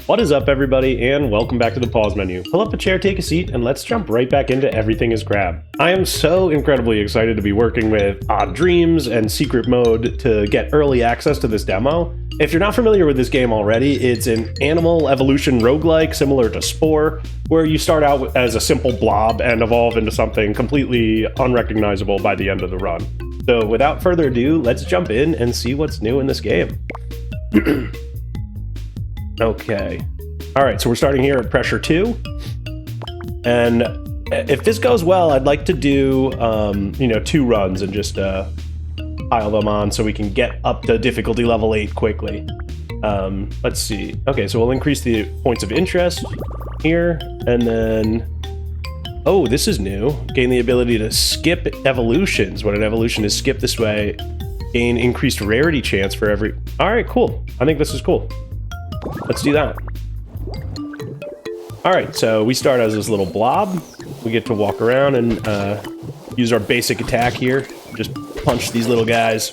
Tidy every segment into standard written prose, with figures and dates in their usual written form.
What is up, everybody, and welcome back to the pause menu. Pull up a chair, take a seat, and let's jump right back into Everything is Crab. I am so incredibly excited to be working with Odd Dreams and Secret Mode to get early access to this demo. If you're not familiar with this game already, it's an Animal Evolution Roguelike similar to Spore, where you start out as a simple blob and evolve into something completely unrecognizable by the end of the run. So without further ado, let's jump in and see what's new in this game. Okay. All right, so we're starting here at pressure 2. And if this goes well, I'd like to do, 2 runs and just pile them on so we can get up to difficulty level 8 quickly. Let's see. Okay, so we'll increase the points of interest here, and then... Oh, this is new. Gain the ability to skip evolutions. When an evolution is skipped this way, gain increased rarity chance for every... All right, cool. I think this is cool. Let's do that. All right, so we start as this little blob. We get to walk around and use our basic attack here. Just punch these little guys.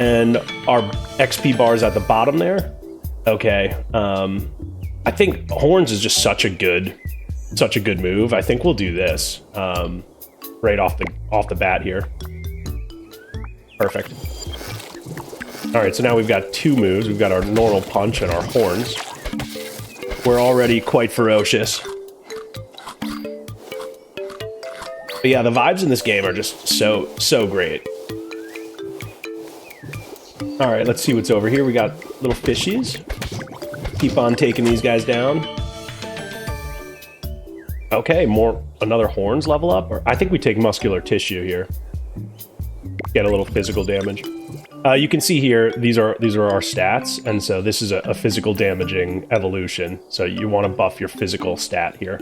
And our XP bar is at the bottom there. Okay. I think horns is just such a good move. I think we'll do this right off the bat here. Perfect. All right, so now we've got 2 moves. We've got our normal punch and our horns. We're already quite ferocious. But yeah, the vibes in this game are just so great. All right, let's see what's over here. We got little fishies. Keep on taking these guys down. Okay, another horns level up. Or I think we take muscular tissue here. Get a little physical damage. You can see here, these are our stats, and so this is a physical damaging evolution. So you want to buff your physical stat here.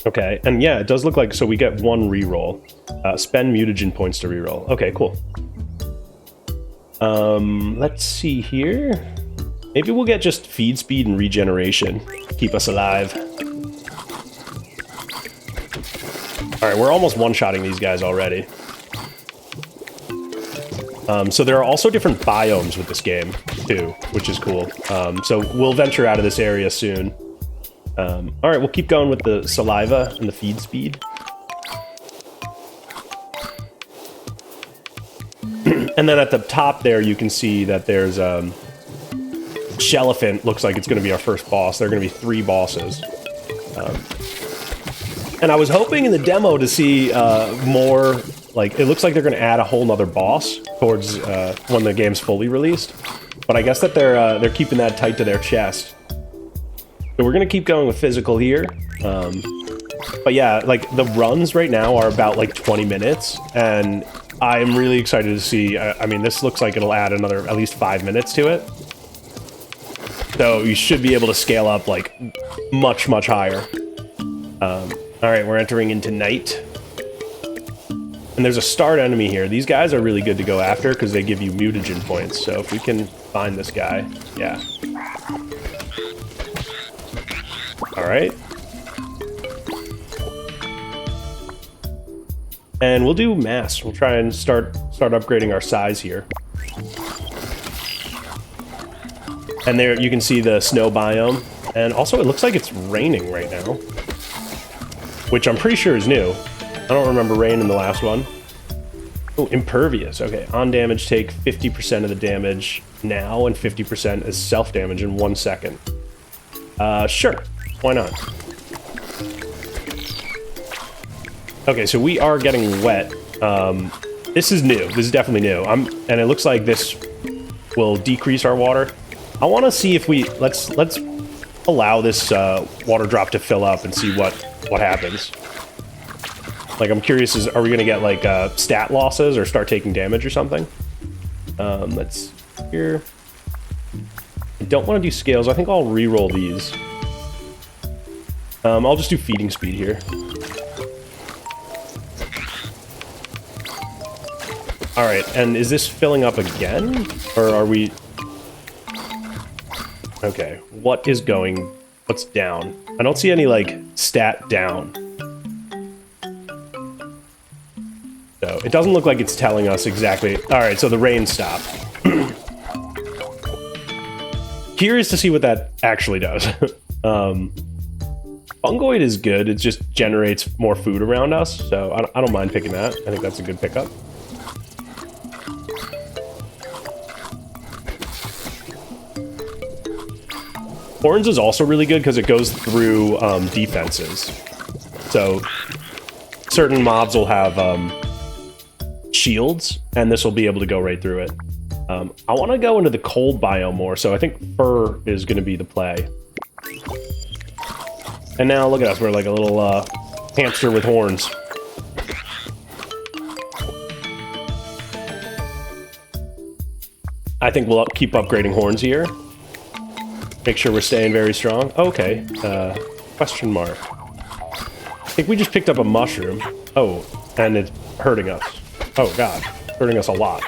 Okay, and yeah, it does look like, so we get 1 reroll. Spend mutagen points to reroll. Okay, cool. Let's see here. Maybe we'll get just feed speed and regeneration. Keep us alive. Alright, we're almost one-shotting these guys already. So there are also different biomes with this game, too, which is cool. So we'll venture out of this area soon. Alright, we'll keep going with the saliva and the feed speed. And then at the top there, you can see that there's Shellephant. Looks like it's going to be our first boss. There are going to be 3 bosses. And I was hoping in the demo to see more, like, it looks like they're going to add a whole nother boss towards when the game's fully released. But I guess that they're keeping that tight to their chest. So we're going to keep going with physical here. But yeah, like, the runs right now are about, like, 20 minutes. And I'm really excited to see, I mean, this looks like it'll add another at least 5 minutes to it. So you should be able to scale up, like, much higher. Alright, we're entering into night. And there's a start enemy here. These guys are really good to go after because they give you mutagen points. So if we can find this guy, yeah. Alright. And we'll do mass. We'll try and start upgrading our size here. And there you can see the snow biome. And also it looks like it's raining right now, which I'm pretty sure is new. I don't remember rain in the last one. Oh, impervious. Okay, on damage, take 50% of the damage now, and 50% as self-damage in 1 second. Sure. Why not? Okay, so we are getting wet. This is new. This is definitely new. And it looks like this will decrease our water. I want to see if we... Let's allow this water drop to fill up and see what happens. Like, I'm curious, are we going to get, like, stat losses or start taking damage or something? Let's... Here... I don't want to do scales. I think I'll re-roll these. I'll just do feeding speed here. Alright, and is this filling up again? Or are we... Okay, what's down? I don't see any, like, stat down. So it doesn't look like it's telling us exactly. All right, so the rain stopped. Curious to see what that actually does. Fungoid is good. It just generates more food around us, so I don't mind picking that. I think that's a good pickup. Horns is also really good because it goes through defenses. So certain mobs will have shields, and this will be able to go right through it. I want to go into the cold biome more, so I think fur is going to be the play. And now look at us, we're like a little hamster with horns. I think we'll keep upgrading horns here. Make sure we're staying very strong. Okay, question mark. I think we just picked up a mushroom. Oh, and it's hurting us. Oh god, hurting us a lot.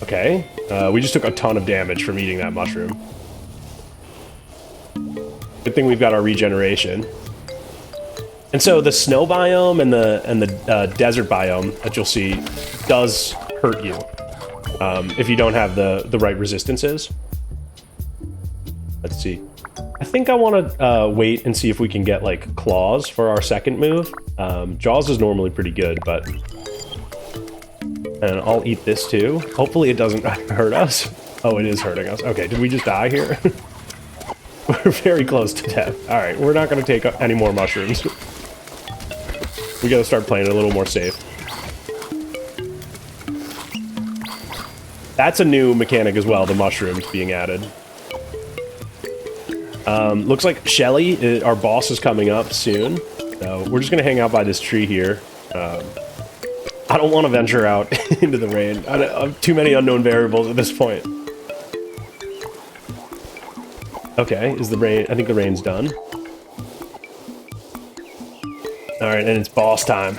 Okay, we just took a ton of damage from eating that mushroom. Good thing we've got our regeneration. And so the snow biome and the desert biome that you'll see does hurt you if you don't have the right resistances. Let's see. I think I want to wait and see if we can get like claws for our second move. Jaws is normally pretty good, but... And I'll eat this too. Hopefully it doesn't hurt us. Oh, it is hurting us. Okay, did we just die here? We're very close to death. All right, we're not going to take any more mushrooms. We got to start playing a little more safe. That's a new mechanic as well, the mushrooms being added. Looks like Shelly, our boss, is coming up soon. So we're just going to hang out by this tree here. I don't want to venture out into the rain. I have too many unknown variables at this point. Okay, is the rain... I think the rain's done. Alright, and it's boss time.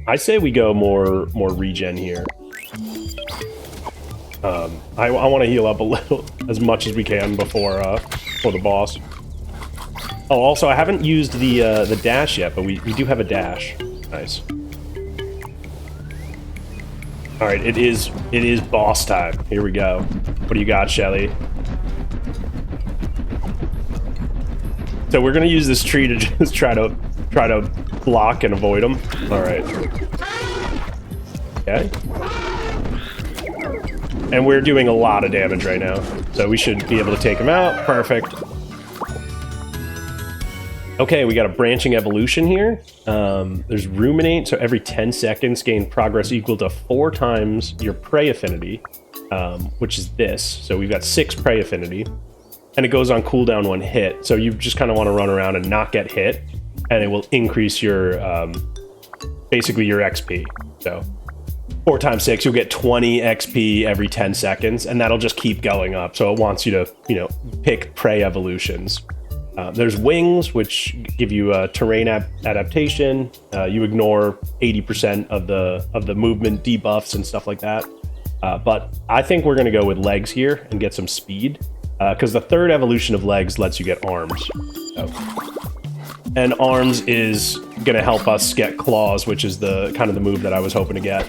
I say we go more regen here. I want to heal up a little, as much as we can before the boss. Oh, also, I haven't used the dash yet, but we do have a dash. Nice. All right, it is boss time. Here we go. What do you got, Shelly? So we're gonna use this tree to just try to block and avoid them. All right. Okay. And we're doing a lot of damage right now, so we should be able to take him out. Perfect. Okay, we got a branching evolution here. There's ruminate, so every 10 seconds gain progress equal to 4 times your prey affinity, which is this. So we've got 6 prey affinity, and it goes on cooldown when hit. So you just kind of want to run around and not get hit, and it will increase your, basically your XP. So 4 times 6, you'll get 20 XP every 10 seconds, and that'll just keep going up. So it wants you to, you know, pick prey evolutions. There's wings, which give you a terrain adaptation. You ignore 80% of the movement debuffs and stuff like that. But I think we're going to go with legs here and get some speed, because the third evolution of legs lets you get arms. And arms is going to help us get claws, which is the kind of the move that I was hoping to get.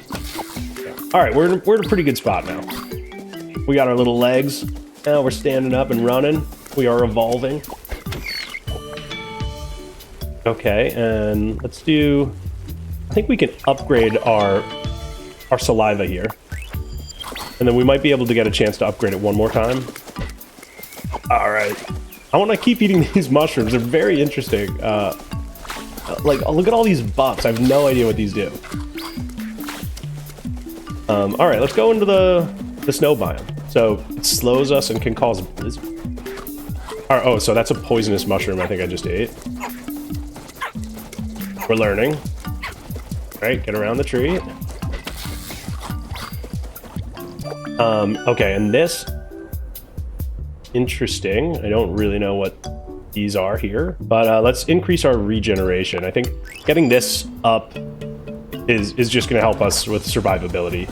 All right, we're in a pretty good spot now. We got our little legs. Now we're standing up and running. We are evolving. Okay, and let's do... I think we can upgrade our saliva here. And then we might be able to get a chance to upgrade it one more time. All right. I want to keep eating these mushrooms. They're very interesting. Like, look at all these buffs. I have no idea what these do. All right, let's go into the snow biome. So it slows us and can cause a blizzard. All right, oh, so that's a poisonous mushroom I think I just ate. We're learning. All right, get around the tree. Okay, and this... Interesting. I don't really know what these are here, but let's increase our regeneration. I think getting this up is just going to help us with survivability.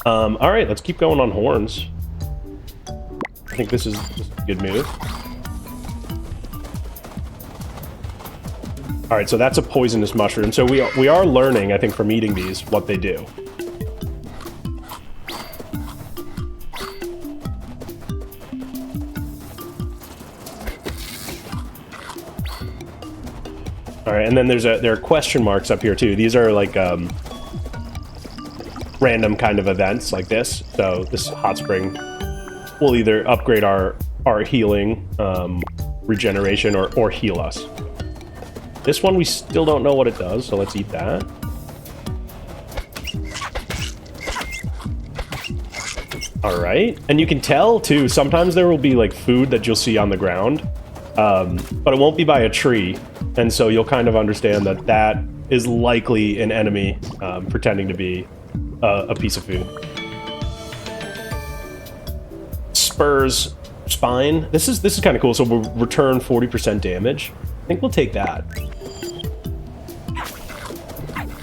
All right, let's keep going on horns. think this is a good move. All right, so that's a poisonous mushroom. So we are learning, I think, from eating these, what they do. All right, and then there are question marks up here too. These are like random kind of events like this. So this hot spring will either upgrade our healing, regeneration, or heal us. This one we still don't know what it does, so let's eat that. All right, and you can tell too, sometimes there will be like food that you'll see on the ground, but it won't be by a tree, and so you'll kind of understand that that is likely an enemy pretending to be a piece of food. Spurs spine. This is kind of cool. So we'll return 40% damage. I think we'll take that.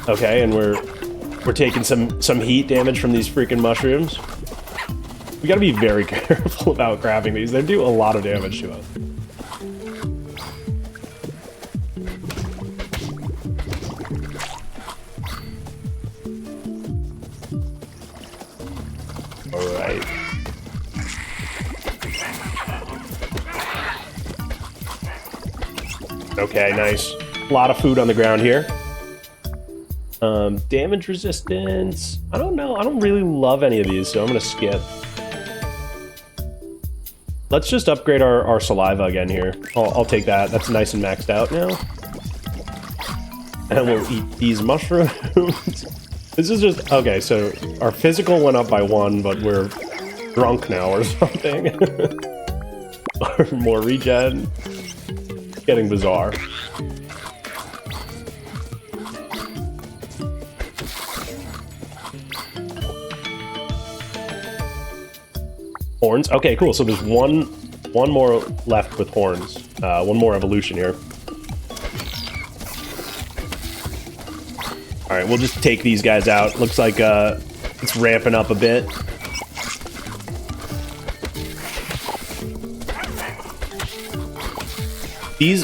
Okay, and we're taking some heat damage from these freaking mushrooms. We gotta be very careful about grabbing these. They do a lot of damage to us. Alright. Okay, nice. A lot of food on the ground here. Damage resistance. I don't know. I don't really love any of these, so I'm gonna skip. Let's just upgrade our saliva again here. I'll take that. That's nice and maxed out now. And we'll eat these mushrooms. This is just... Okay, so our physical went up by 1, but we're drunk now or something. Or more regen. It's getting bizarre. Horns. Okay, cool. So there's one more left with horns. One more evolution here. All right, we'll just take these guys out. Looks like it's ramping up a bit.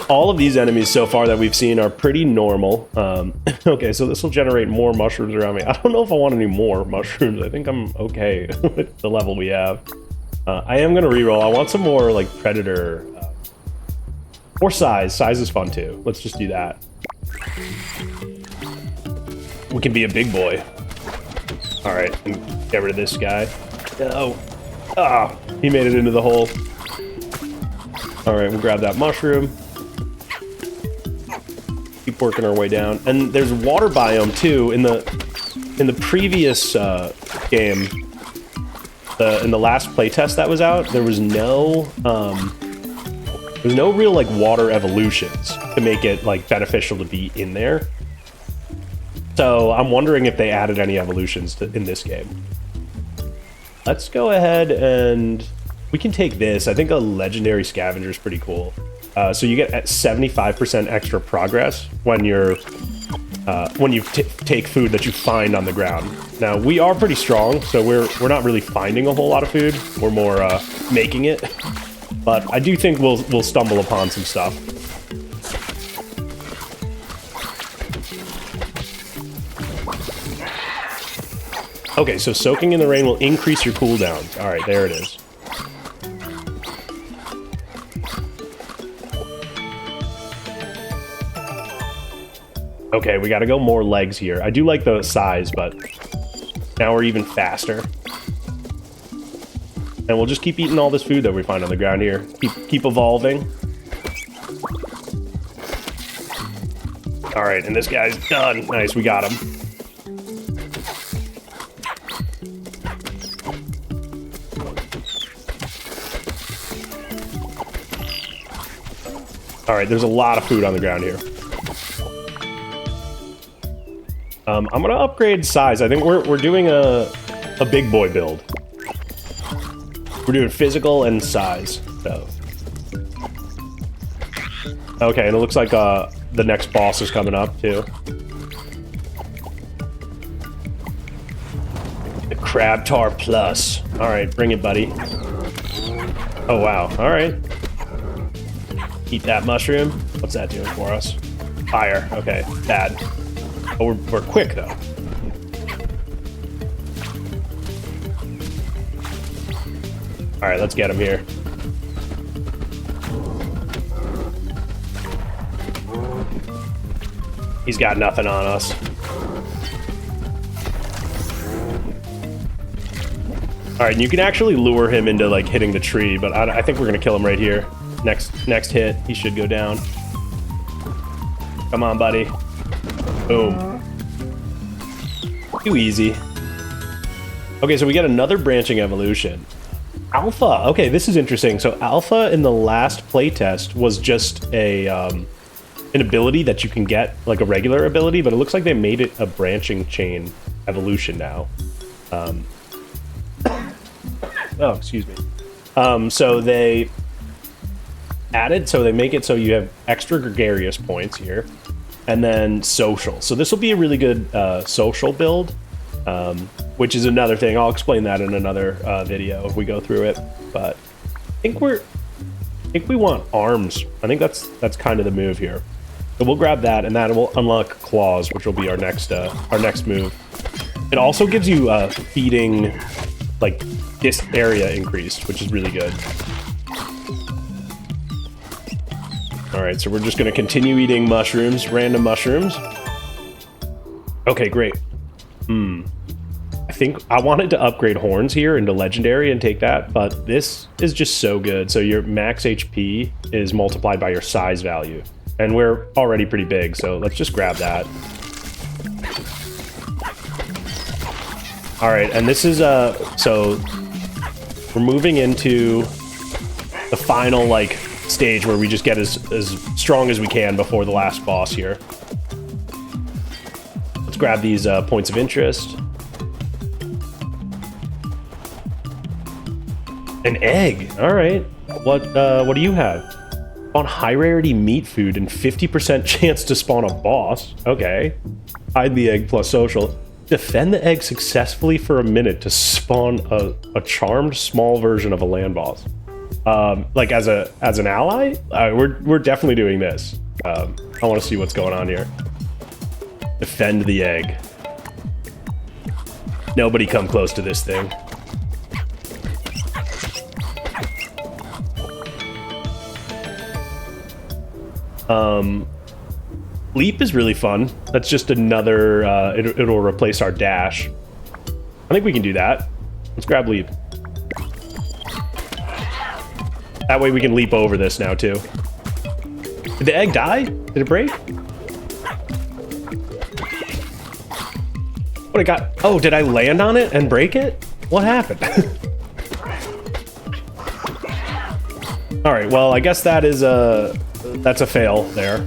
All of these enemies so far that we've seen are pretty normal. Okay, so this will generate more mushrooms around me. I don't know if I want any more mushrooms. I think I'm okay with the level we have. I am gonna reroll. I want some more like predator or size. Size is fun too. Let's just do that. We can be a big boy. All right, get rid of this guy. Oh, he made it into the hole. All right, we'll grab that mushroom. Keep working our way down. And there's water biome too. In the previous game, in the last playtest that was out, there was no real like water evolutions to make it like beneficial to be in there. So I'm wondering if they added any evolutions in this game. Let's go ahead and we can take this. I think a legendary scavenger is pretty cool. So you get 75% extra progress when you take food that you find on the ground. Now we are pretty strong, so we're not really finding a whole lot of food. We're more making it. But I do think we'll stumble upon some stuff. Okay, so soaking in the rain will increase your cooldowns. All right, there it is. Okay, we gotta go more legs here. I do like the size, but now we're even faster. And we'll just keep eating all this food that we find on the ground here. Keep evolving. All right, and this guy's done. Nice, we got him. All right, there's a lot of food on the ground here. I'm gonna upgrade size. I think we're doing a big boy build. We're doing physical and size. So. Okay, and it looks like the next boss is coming up too. The Crab Tar Plus. All right, bring it, buddy. Oh, wow. All right. Eat that mushroom. What's that doing for us? Fire. Okay, bad. Oh, we're quick, though. All right, let's get him here. He's got nothing on us. All right, and you can actually lure him into like hitting the tree, but I think we're gonna kill him right here. Next hit, he should go down. Come on, buddy. Boom. Too easy. Okay, so we get another branching evolution. Alpha. Okay, this is interesting. So Alpha in the last playtest was just a an ability that you can get, like a regular ability, but it looks like they made it a branching chain evolution now. Oh, excuse me. So they added, so they make it so you have extra gregarious points here, and then social. So this will be a really good social build, which is another thing. I'll explain that in another video if we go through it. But I think we want arms. I think that's kind of the move here. So we'll grab that, and that will unlock claws, which will be our next move. It also gives you feeding, like, this area increased, which is really good. All right, so we're just gonna continue eating mushrooms, random mushrooms. Okay, great. I think I wanted to upgrade horns here into legendary and take that, but this is just so good. So your max HP is multiplied by your size value, and we're already pretty big, so let's just grab that. All right, and this is so we're moving into the final like stage where we just get as strong as we can before the last boss here. Let's grab these points of interest. An egg. All right. What do you have? On high rarity meat food and 50% chance to spawn a boss. Okay. Hide the egg plus social. Defend the egg successfully for a minute to spawn a charmed small version of a land boss. Like as an ally, we're definitely doing this. I want to see what's going on here. Defend the egg. Nobody come close to this thing. Leap is really fun. That's just another, it'll replace our dash. I think we can do that. Let's grab leap. That way we can leap over this now too. Did the egg die? Did it break? What I got? Oh, did I land on it and break it? What happened? All right, well, I guess that is that's a fail there.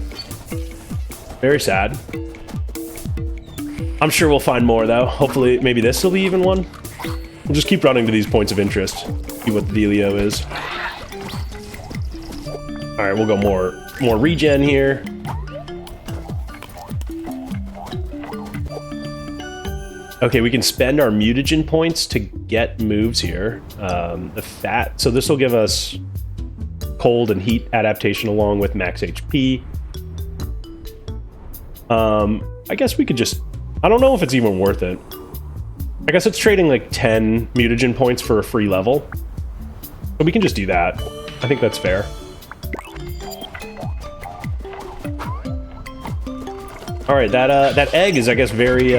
Very sad. I'm sure we'll find more though. Hopefully, maybe this will be even one. We'll just keep running to these points of interest. See what the dealio is. All right, we'll go more regen here. Okay, we can spend our mutagen points to get moves here. The fat, so this will give us cold and heat adaptation along with max HP. I guess we could just, I don't know if it's even worth it. I guess it's trading like 10 mutagen points for a free level. But we can just do that. I think that's fair. All right, that egg is, I guess, very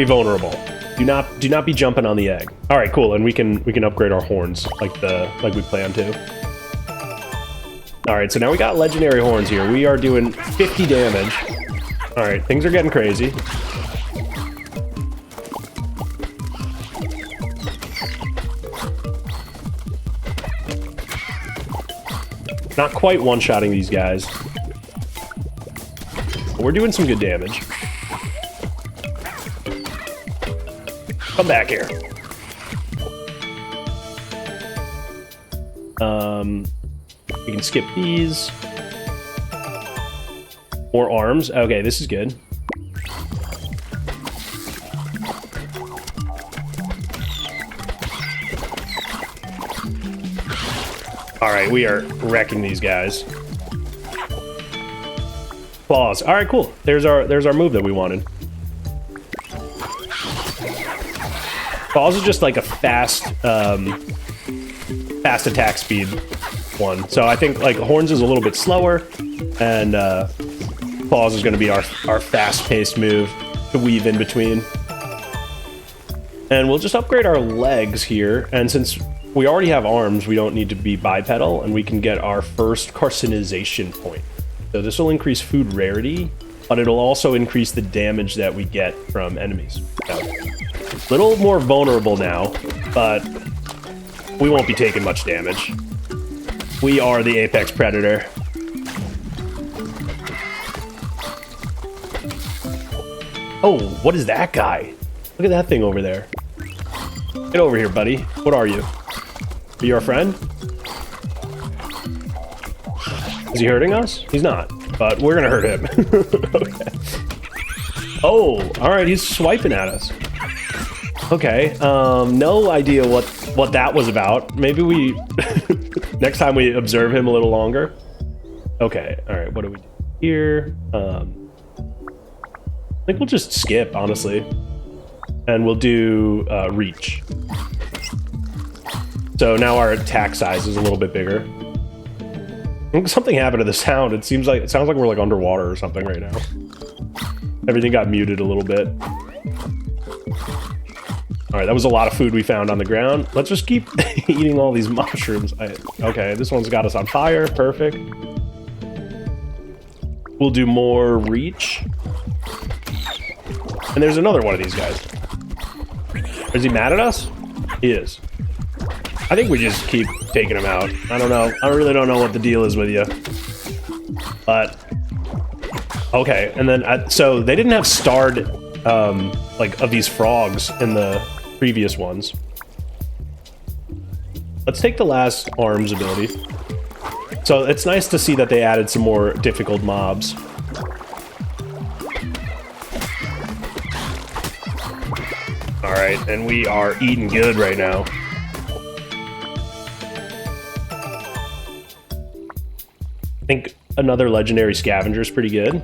vulnerable. Do not be jumping on the egg. All right, cool, and we can upgrade our horns like we planned to. All right, so now we got legendary horns here. We are doing 50 damage. All right, things are getting crazy. Not quite one-shotting these guys. But we're doing some good damage. Come back here. We can skip these. More arms. Okay, this is good. All right, we are wrecking these guys. Claws. All right, cool. There's our move that we wanted. Claws is just like a fast attack speed one. So I think like Horns is a little bit slower, and Claws is going to be our fast-paced move to weave in between. And we'll just upgrade our legs here, and since we already have arms, we don't need to be bipedal, and we can get our first carcinization point. So this will increase food rarity, but it'll also increase the damage that we get from enemies. So, a little more vulnerable now, but we won't be taking much damage. We are the apex predator. Oh, what is that guy? Look at that thing over there. Get over here, buddy. What are you? Are you our friend? Is he hurting us? He's not, but we're gonna hurt him. Okay. Oh, all right, he's swiping at us. Okay, no idea what that was about. Maybe we, next time we observe him a little longer. Okay, all right, what do we do here? I think we'll just skip, honestly. And we'll do reach. So now our attack size is a little bit bigger. Something happened to the sound. It sounds like we're like underwater or something right now. Everything got muted a little bit. All right, that was a lot of food we found on the ground. Let's just keep eating all these mushrooms. Okay, this one's got us on fire. Perfect. We'll do more reach. And there's another one of these guys. Is he mad at us? He is. I think we just keep taking him out. I don't know. I really don't know what the deal is with you. But okay, and then so they didn't have starred like of these frogs in the previous ones. Let's take the last arms ability. So it's nice to see that they added some more difficult mobs. All right, and we are eating good right now. I think another legendary scavenger is pretty good.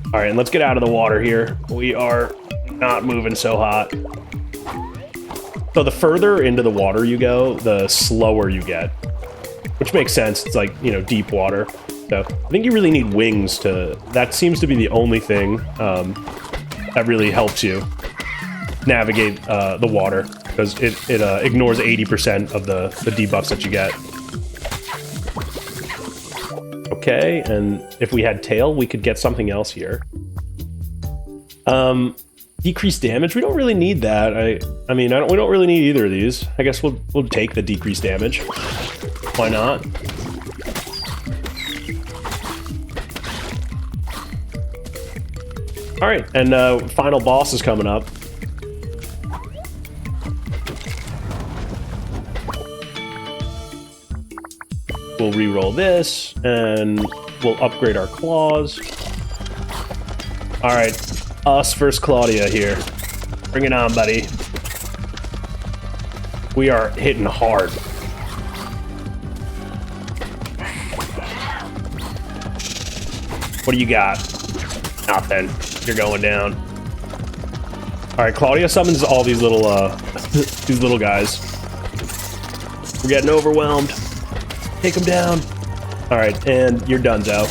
All right, and let's get out of the water here. We are not moving so hot. So the further into the water you go, the slower you get, which makes sense. It's like, you know, deep water. So I think you really need wings to, that seems to be the only thing that really helps you navigate the water, because it ignores 80% of the debuffs that you get. Okay, and if we had tail, we could get something else here. Decreased damage, we don't really need that. I mean, we don't really need either of these. I guess we'll take the decreased damage. Why not? All right, and final boss is coming up. We'll re-roll this, and we'll upgrade our claws. All right, us versus Claudia here. Bring it on, buddy. We are hitting hard. What do you got? Nothing. You're going down. All right, Claudia summons all these little these little guys. We're getting overwhelmed. Take them down. All right, and you're donezo.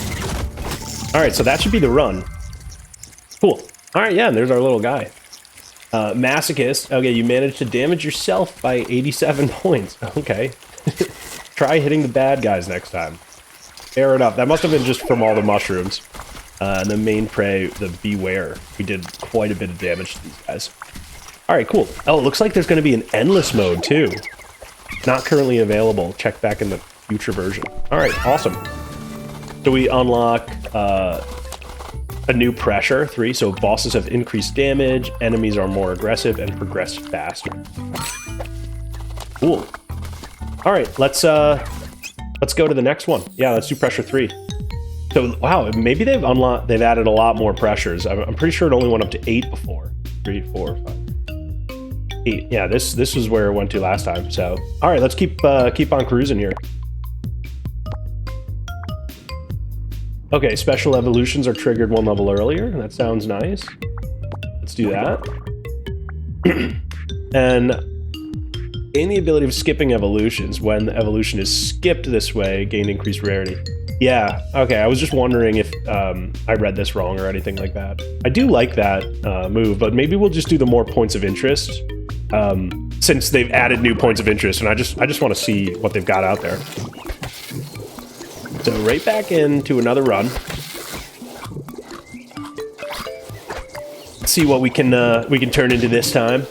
All right, so that should be the run. Cool. All right, yeah, and there's our little guy. Masochist. Okay, you managed to damage yourself by 87 points. Okay. Try hitting the bad guys next time. Fair enough. That must have been just from all the mushrooms. And the main prey, the beware. We did quite a bit of damage to these guys. All right, cool. Oh, it looks like there's going to be an endless mode, too. Not currently available. Check back in the future version. All right, awesome. So we unlock a new pressure, 3. So bosses have increased damage, enemies are more aggressive, and progress faster. Cool. All right, let's go to the next one. Yeah, let's do pressure 3. So wow, maybe they've added a lot more pressures. I'm pretty sure it only went up to 8 before. 3, 4, 5. Yeah, this was where it went to last time. So, all right, let's keep on cruising here. Okay, special evolutions are triggered 1 level earlier. That sounds nice. Let's do that. And gain the ability of skipping evolutions. When the evolution is skipped this way, gain increased rarity. Yeah, okay, I was just wondering if I read this wrong or anything like that. I do like that move, but maybe we'll just do the more points of interest since they've added new points of interest, and I just want to see what they've got out there. So right back into another run. Let's see what we can turn into this time.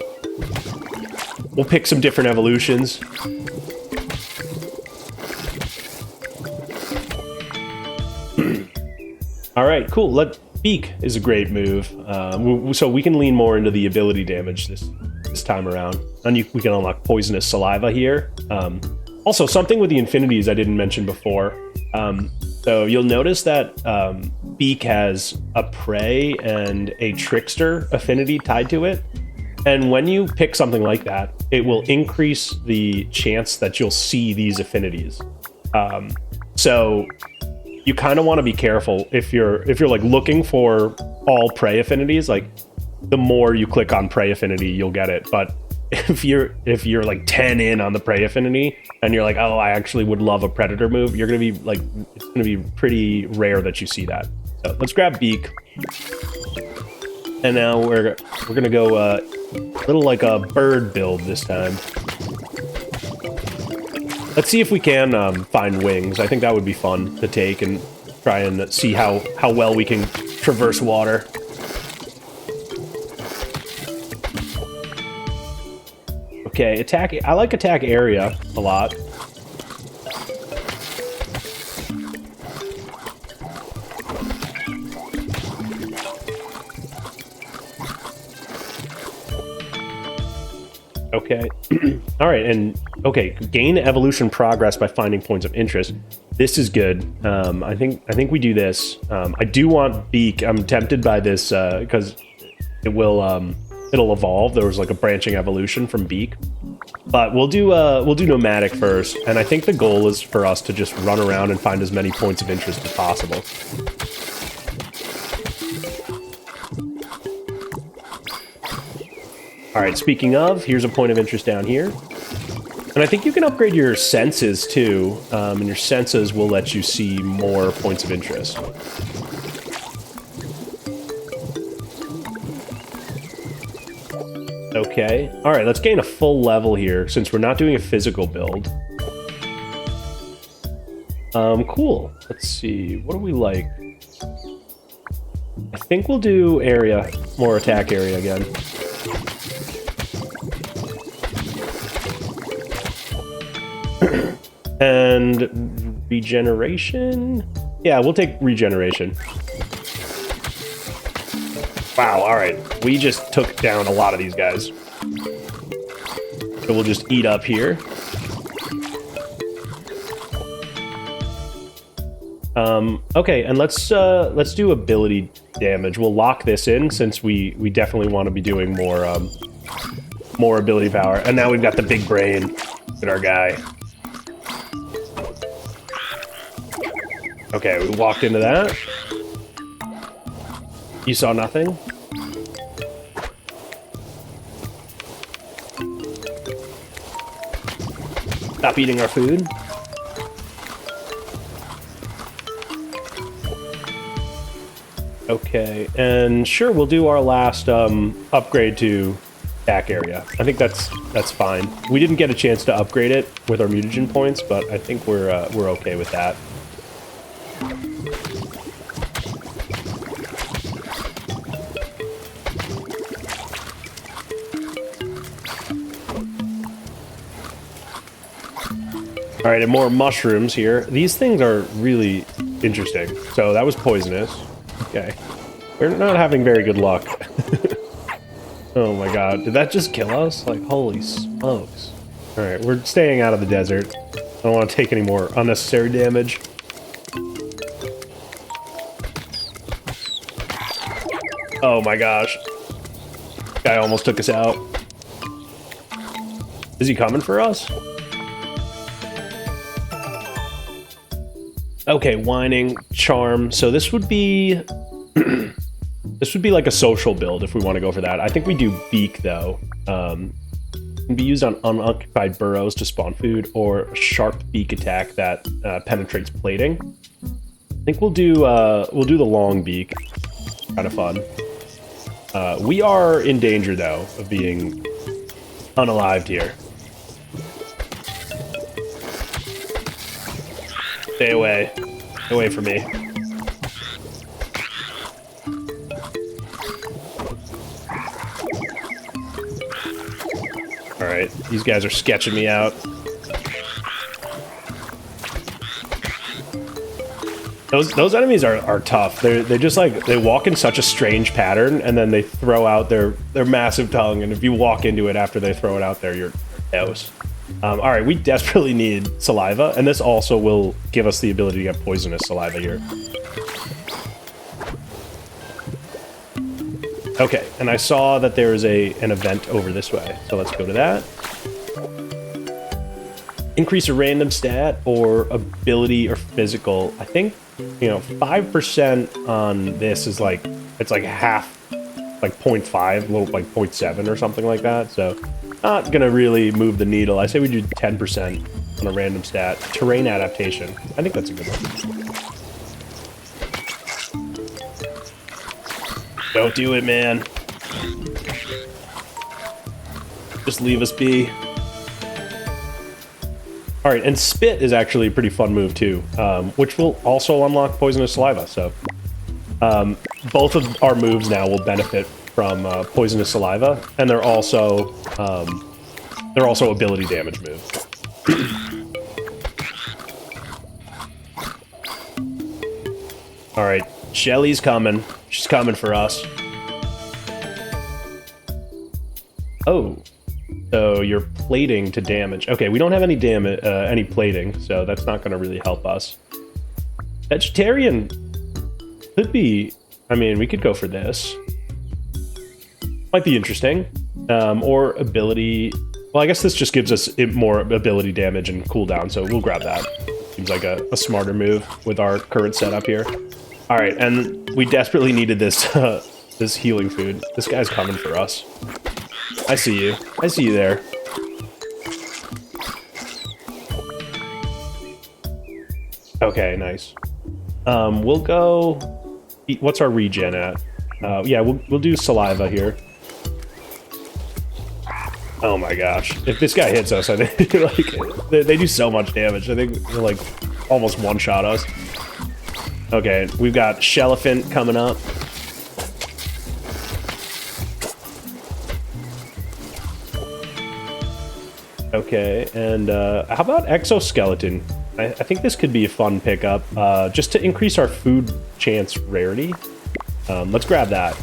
We'll pick some different evolutions. All right, cool. Beak is a great move. So we can lean more into the ability damage this time around. And we can unlock poisonous saliva here. Also, something with the infinities I didn't mention before. So you'll notice that Beak has a prey and a trickster affinity tied to it. And when you pick something like that, it will increase the chance that you'll see these affinities. So you kind of want to be careful if you're like looking for all prey affinities. Like, the more you click on prey affinity, you'll get it. But if you're like 10 in on the prey affinity and you're like, oh, I actually would love a predator move, you're gonna be like, it's gonna be pretty rare that you see that. So let's grab Beak, and now we're gonna go a little like a bird build this time. Let's see if we can find wings. I think that would be fun to take and try and see how well we can traverse water. Okay, attack. I like attack area a lot. Okay. All right, and okay, gain evolution progress by finding points of interest. This is good. I think we do this. I do want Beak. I'm tempted by this because it will it'll evolve. There was like a branching evolution from Beak, but we'll do nomadic first. And I think the goal is for us to just run around and find as many points of interest as possible. All right, speaking of, here's a point of interest down here. And I think you can upgrade your senses too, and your senses will let you see more points of interest. Okay, all right, let's gain a full level here since we're not doing a physical build. Cool. Let's see, what do we like? I think we'll do area, more attack area again. And regeneration? Yeah, we'll take regeneration. Wow, alright. We just took down a lot of these guys. So we'll just eat up here. Okay, and let's do ability damage. We'll lock this in since we definitely want to be doing more ability power. And now we've got the big brain with our guy. Okay, we walked into that. You saw nothing? Stop eating our food. Okay, and sure, we'll do our last upgrade to attack area. I think that's fine. We didn't get a chance to upgrade it with our mutagen points, but I think we're okay with that. All right, and more mushrooms here. These things are really interesting. So that was poisonous. Okay. We're not having very good luck. Oh my god. Did that just kill us? Like, holy smokes. All right, we're staying out of the desert. I don't want to take any more unnecessary damage. Oh my gosh. Guy almost took us out. Is he coming for us? Okay, whining, charm. So this would be this would be like a social build if we want to go for that. I think we do beak though. Can be used on unoccupied burrows to spawn food, or a sharp beak attack that penetrates plating. I think we'll do the long beak. Kind of fun. We are in danger though of being unalived here. Stay away. Stay away from me. Alright, these guys are sketching me out. Those enemies are tough. They just like, they walk in such a strange pattern, and then they throw out their massive tongue, and if you walk into it after they throw it out there, you're toast. Alright, we desperately need saliva, and this also will give us the ability to get poisonous saliva here. Okay, and I saw that there is an event over this way, so let's go to that. Increase a random stat or ability or physical. I think, 5% on this is like, it's like half, like 0.5, a little like 0.7 or something like that, so not gonna really move the needle. I say we do 10% on a random stat. Terrain adaptation. I think that's a good one. Don't do it, man. Just leave us be. Alright, and spit is actually a pretty fun move too, which will also unlock poisonous saliva, so both of our moves now will benefit from poisonous saliva, and they're also ability damage moves. Alright, Shelly's coming. She's coming for us. Oh. So you're plating to damage. Okay, we don't have any any plating, so that's not going to really help us. Vegetarian could be. I mean, we could go for this. Might be interesting. Or ability. Well, I guess this just gives us more ability damage and cooldown, so we'll grab that. Seems like a smarter move with our current setup here. All right, and we desperately needed this this healing food. This guy's coming for us. I see you. I see you there. Okay, nice. We'll go... What's our regen at? Yeah, we'll do saliva here. Oh my gosh. If this guy hits us, I think like they do so much damage. I think they'll like almost one-shot us. Okay, we've got Shelliphant coming up. Okay, and how about exoskeleton? I think this could be a fun pickup, just to increase our food chance rarity. Let's grab that.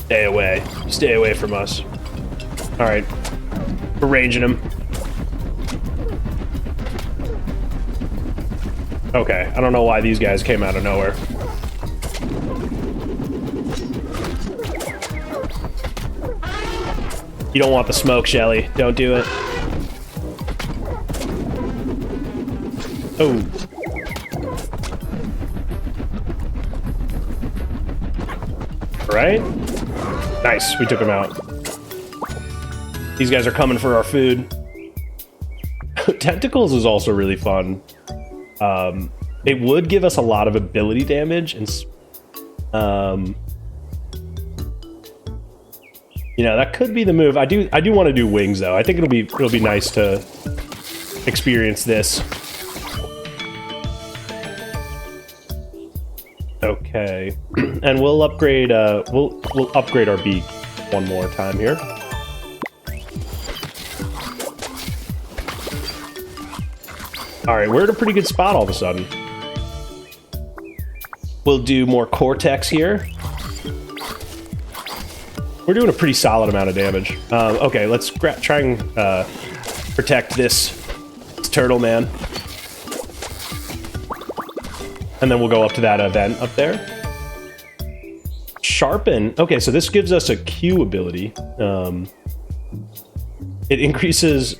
Stay away. Stay away from us. Alright. We're ranging him. Okay, I don't know why these guys came out of nowhere. You don't want the smoke, Shelly. Don't do it. Oh. Right? Nice, we took him out. These guys are coming for our food. Tentacles is also really fun. It would give us a lot of ability damage, and that could be the move. I do want to do wings though. I think it'll be nice to experience this. Okay, and we'll upgrade we'll upgrade our beak one more time here. All right, we're at a pretty good spot all of a sudden. We'll do more cortex here. We're doing a pretty solid amount of damage. Okay, let's try and protect this turtle man. And then we'll go up to that event up there. Sharpen. Okay, so this gives us a Q ability. It increases...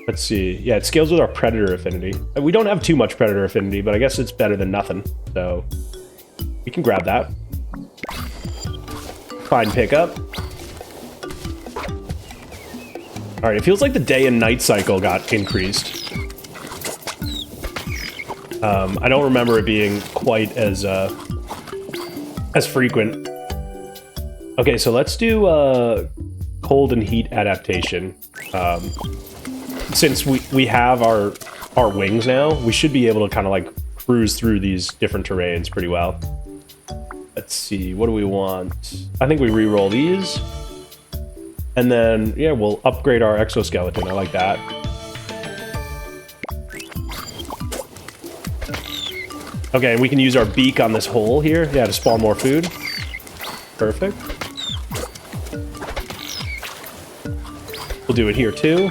Let's see. Yeah, it scales with our predator affinity. We don't have too much predator affinity, but I guess it's better than nothing. So we can grab that. Fine pickup. All right, it feels like the day and night cycle got increased. I don't remember it being quite as frequent. Okay, so let's do cold and heat adaptation. Since we have our wings now, we should be able to kind of like cruise through these different terrains pretty well. Let's see, what do we want? I think we re-roll these. And then, yeah, we'll upgrade our exoskeleton. I like that. Okay, and we can use our beak on this hole here, yeah, to spawn more food. Perfect. We'll do it here too.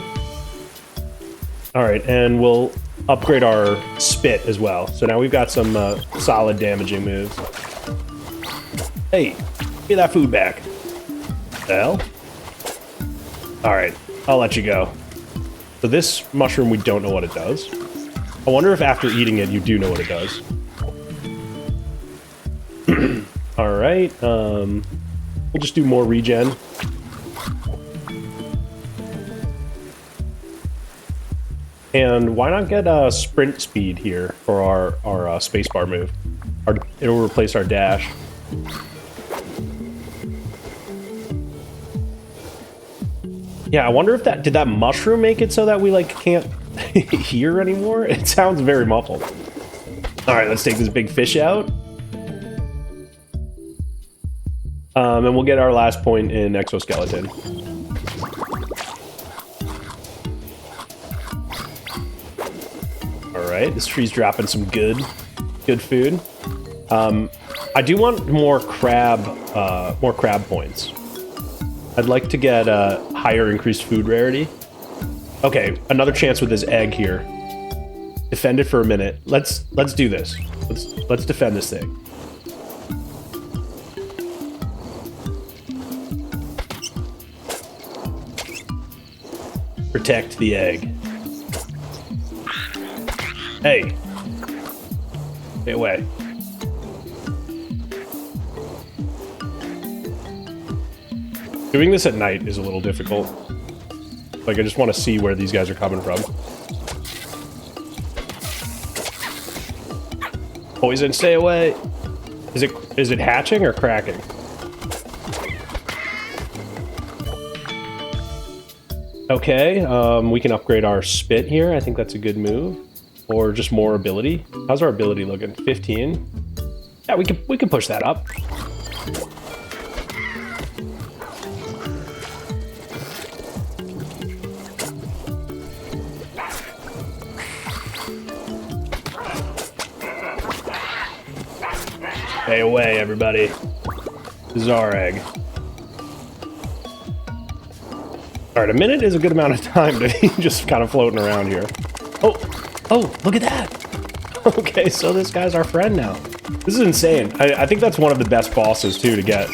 All right, and we'll upgrade our spit as well. So now we've got some solid damaging moves. Hey, get that food back. The hell? All right, I'll let you go. So this mushroom, we don't know what it does. I wonder if after eating it, you do know what it does. All right, we'll just do more regen. And why not get sprint speed here for our spacebar move? It'll replace our dash. Yeah, I wonder if did that mushroom make it so that we like can't hear anymore? It sounds very muffled. All right, let's take this big fish out. And we'll get our last point in exoskeleton. All right, this tree's dropping some good food. I do want more crab points. I'd like to get higher increased food rarity. Okay, another chance with this egg here. Defend it for a minute. Let's do this. Let's defend this thing. Protect the egg. Hey. Stay away. Doing this at night is a little difficult. Like, I just want to see where these guys are coming from. Poison, stay away. Is it hatching or cracking? Okay, we can upgrade our spit here. I think that's a good move. Or just more ability. How's our ability looking? 15? Yeah, we can push that up. Stay away, everybody. This is our egg. Alright, a minute is a good amount of time to be just kind of floating around here. Oh, look at that! Okay, so this guy's our friend now. This is insane. I think that's one of the best bosses, too, to get.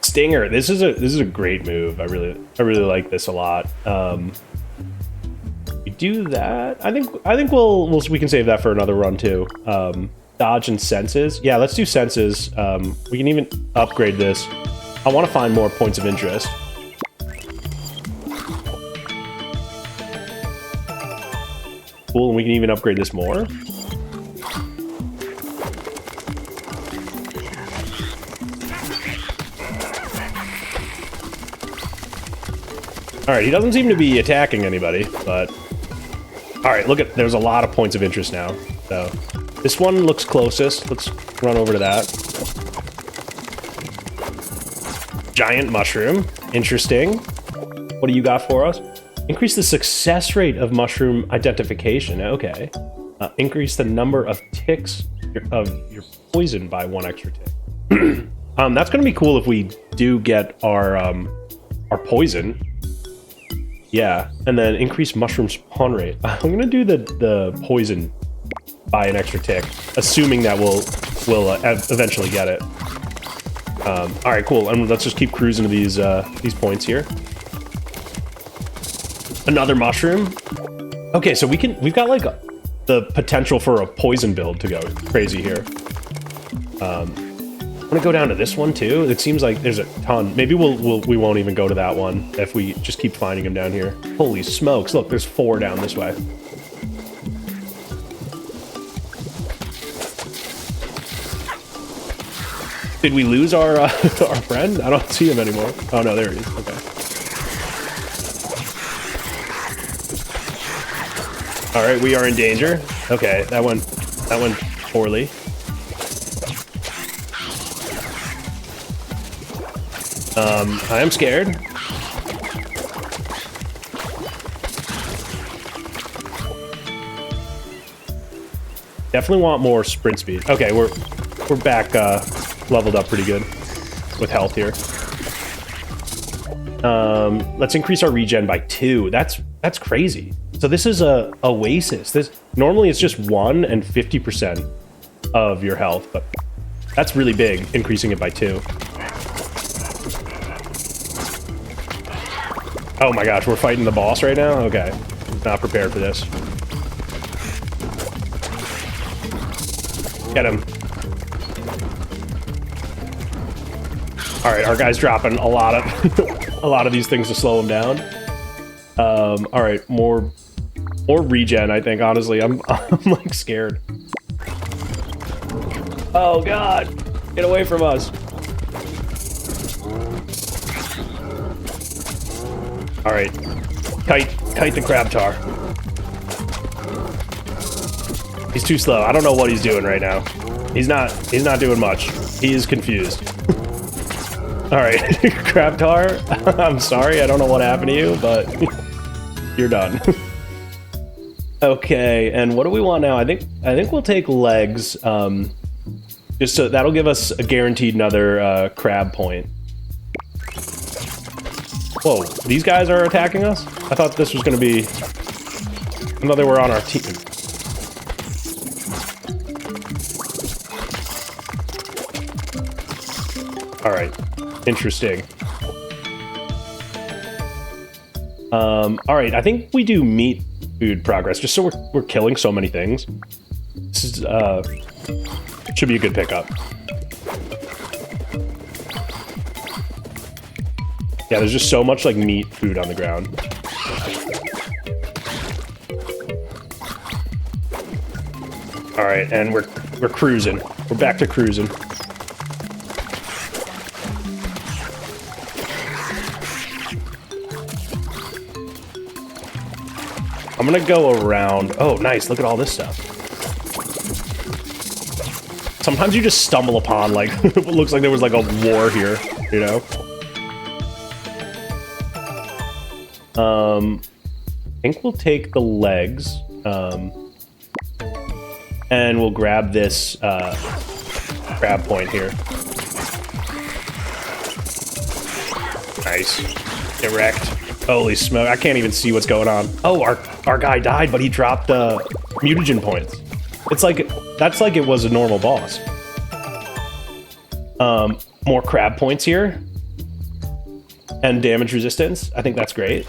Stinger, this is a great move. I really like this a lot. We do that. I think we can save that for another run too. Dodge and senses. Yeah, let's do senses. We can even upgrade this. I want to find more points of interest. Cool, and we can even upgrade this more. Alright, he doesn't seem to be attacking anybody, but... Alright, there's a lot of points of interest now. So, this one looks closest. Let's run over to that. Giant mushroom. Interesting. What do you got for us? Increase the success rate of mushroom identification. Okay. Increase the number of ticks of your poison by 1 extra tick. That's going to be cool if we do get our poison. Yeah, and then increase mushroom spawn rate. I'm going to do the poison by an extra tick, assuming that we'll eventually get it. All right, cool. And let's just keep cruising to these points here. Another mushroom. Okay, so we've got like the potential for a poison build to go crazy here. I'm gonna go down to this one too. It seems like there's a ton. Maybe we won't even go to that one if we just keep finding them down here. Holy smokes! Look, there's 4 down this way. Did we lose our our friend? I don't see him anymore. Oh no, there he is. Okay. All right, we are in danger. Okay, that went poorly. I am scared. Definitely want more sprint speed. Okay, we're back leveled up pretty good with health here. Let's increase our regen by 2. That's crazy. So this is a oasis. This normally it's just 1 and 50% of your health, but that's really big, increasing it by 2. Oh my gosh, we're fighting the boss right now? Okay. Not prepared for this. Get him. Alright, our guy's dropping a lot of these things to slow him down. Alright, more regen, I think, honestly. I'm like scared. Oh god! Get away from us. Alright. Kite the crab tar. He's too slow. I don't know what he's doing right now. He's not doing much. He is confused. Alright, crab tar. I'm sorry, I don't know what happened to you, but you're done. Okay, and what do we want now? I think we'll take legs. Just so that'll give us a guaranteed another crab point. Whoa, these guys are attacking us? I thought this was going to be... I thought they were on our team. Alright, interesting. Alright, I think we do meat food progress, just so we're killing so many things. This is, should be a good pickup. Yeah, there's just so much like meat food on the ground. All right, and we're cruising. We're back to cruising. I'm gonna go around. Oh, nice! Look at all this stuff. Sometimes you just stumble upon like it looks like there was like a war here, you know. I think we'll take the legs, and we'll grab this grab point here. Nice. Get wrecked. Holy smoke! I can't even see what's going on. Oh, our guy died, but he dropped mutagen points. It's like that's like it was a normal boss. More crab points here. And damage resistance. I think that's great.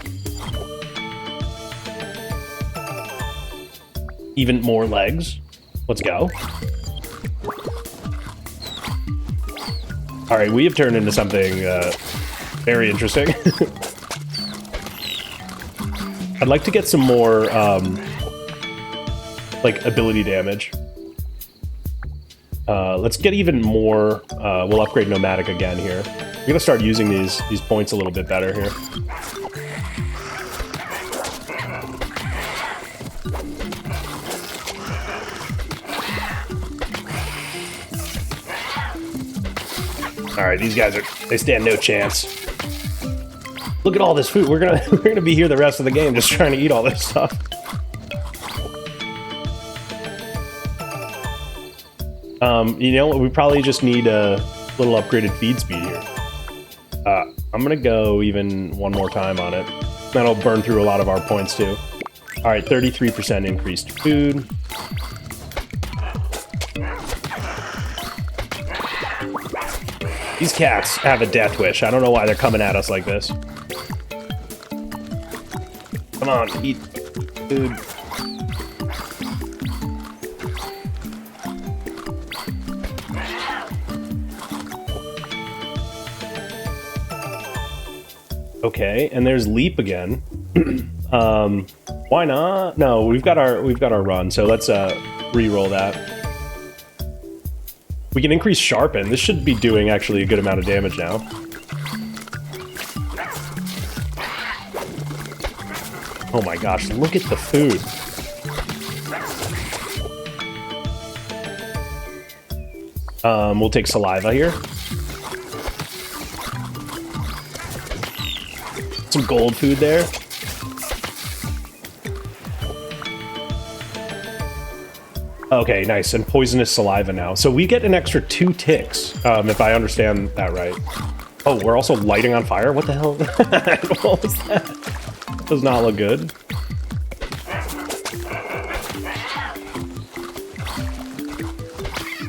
Even more legs. Let's go. All right, we have turned into something very interesting. I'd like to get some more like ability damage. Let's get even more. We'll upgrade nomadic again here. We're gonna start using these points a little bit better here. All right, these guys they stand no chance. Look at all this food. We're gonna be here the rest of the game just trying to eat all this stuff. You know, we probably just need a little upgraded feed speed here. I'm gonna go even one more time on it. That'll burn through a lot of our points too. All right, 33% increased food. These cats have a death wish. I don't know why they're coming at us like this. Come on, eat food. Okay, and there's leap again. Why not? No, we've got our run, so let's re-roll that. We can increase sharpen. This should be doing actually a good amount of damage now. Oh my gosh, look at the food. We'll take saliva here. Some gold food there. Okay, nice. And poisonous saliva now. So we get an extra 2 ticks, if I understand that right. Oh, we're also lighting on fire? What the hell? What was that? Does not look good.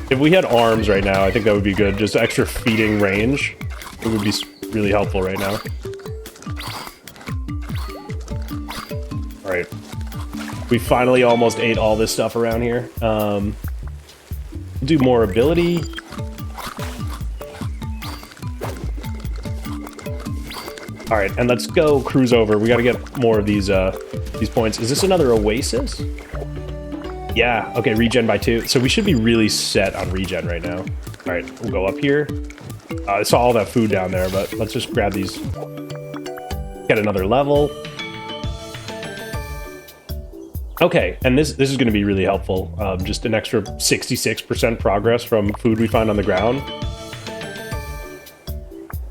If we had arms right now, I think that would be good. Just extra feeding range. It would be really helpful right now. All right. We finally almost ate all this stuff around here. Do more ability. All right, and let's go cruise over. We got to get more of these points. Is this another oasis? Yeah. Okay, regen by 2. So we should be really set on regen right now. All right, we'll go up here. I saw all that food down there, but let's just grab these. Get another level. Okay, and this is going to be really helpful. Just an extra 66% progress from food we find on the ground.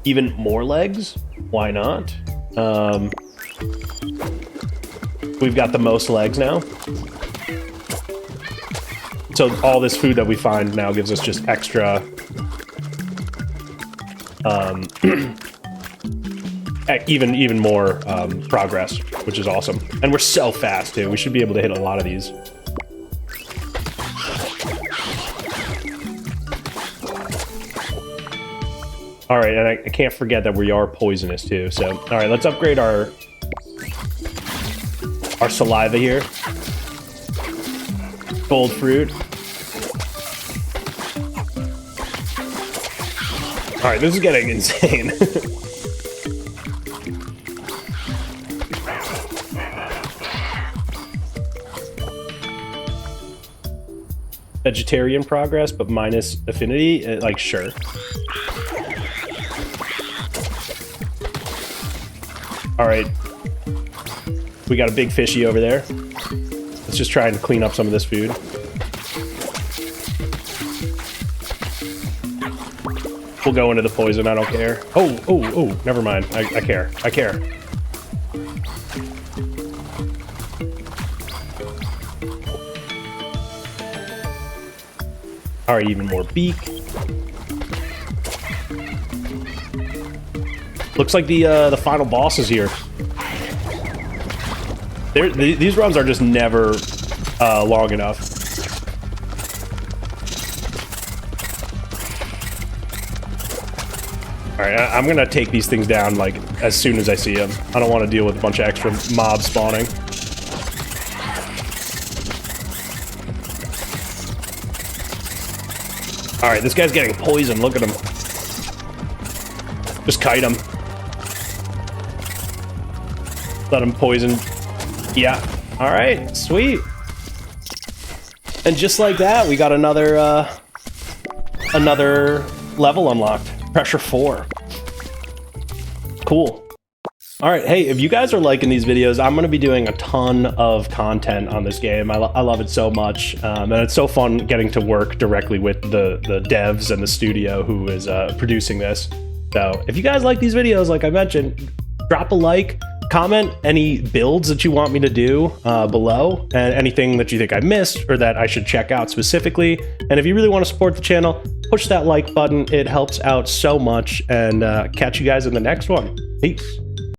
Even more legs? Why not? We've got the most legs now. So all this food that we find now gives us just extra... even more progress, which is awesome. And we're so fast, too. We should be able to hit a lot of these. All right, and I can't forget that we are poisonous, too. So, all right, let's upgrade our saliva here. Gold fruit. All right, this is getting insane. Vegetarian progress, but minus affinity? Like, sure. All right. We got a big fishy over there. Let's just try and clean up some of this food. We'll go into the poison, I don't care. Oh, never mind. I care. I care. All right, even more beak. Looks like the final boss is here. These runs are just never long enough. All right, I'm gonna take these things down like as soon as I see them. I don't want to deal with a bunch of extra mobs spawning. All right, this guy's getting poisoned. Look at him. Just kite him. Let him poison. Yeah. All right, sweet. And just like that, we got another level unlocked. Pressure 4. Cool. All right, hey, if you guys are liking these videos, I'm going to be doing a ton of content on this game. I love it so much, and it's so fun getting to work directly with the devs and the studio who is producing this. So if you guys like these videos, like I mentioned, drop a like, comment any builds that you want me to do below, and anything that you think I missed or that I should check out specifically. And if you really want to support the channel, push that like button. It helps out so much, and catch you guys in the next one. Peace.